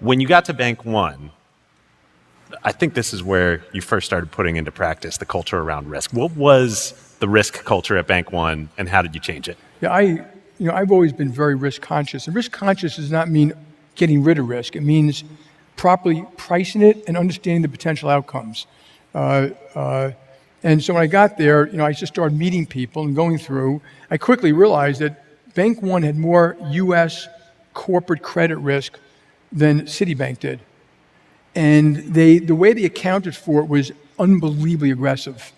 When you got to Bank One, I think this is where you first started putting into practice the culture around risk. What was the risk culture at Bank One, and how did you change it? Yeah, I've always been very risk conscious. And risk conscious does not mean getting rid of risk. It means properly pricing it and understanding the potential outcomes. And so when I got there, I just started meeting people and going through. I quickly realized that Bank One had more U.S. corporate credit risk than Citibank did. And the way they accounted for it was unbelievably aggressive.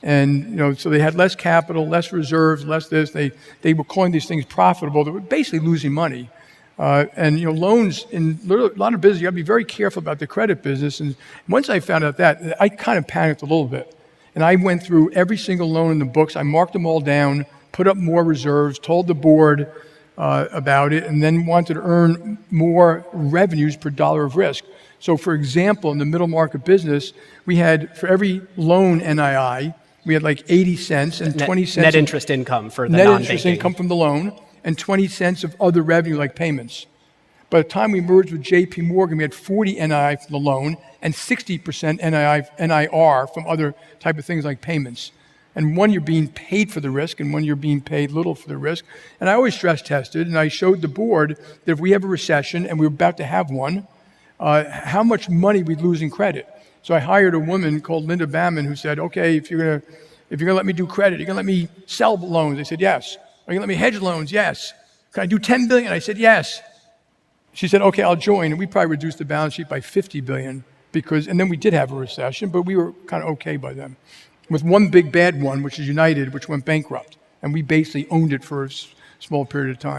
And so they had less capital, less reserves, less this. They were calling these things profitable. They were basically losing money. And loans in a lot of business, you got to be very careful about the credit business. And once I found out that, I kind of panicked a little bit. And I went through every single loan in the books. I marked them all down, put up more reserves, told the board about it, and then wanted to earn more revenues per dollar of risk. So for example, in the middle market business, we had, for every loan NII, we had like 80 cents and 20 cents. Net interest income for the net non-banking. interest income from the loan, and 20 cents of other revenue like payments. By the time we merged with JP Morgan, we had 40 NII from the loan and 60% NIR from other type of things like payments. And one, you're being paid for the risk, and one, you're being paid little for the risk. And I always stress tested, and I showed the board that if we have a recession, and we were about to have one, how much money we'd lose in credit. So I hired a woman called Linda Bamman who said, okay, if you're gonna let me do credit, you're gonna let me sell loans? I said, yes. Are you gonna let me hedge loans? Yes. Can I do 10 billion? I said, yes. She said, okay, I'll join. And we probably reduced the balance sheet by 50 billion and then we did have a recession, but we were kind of okay by then. With one big bad one, which is United, which went bankrupt. And we basically owned it for a small period of time.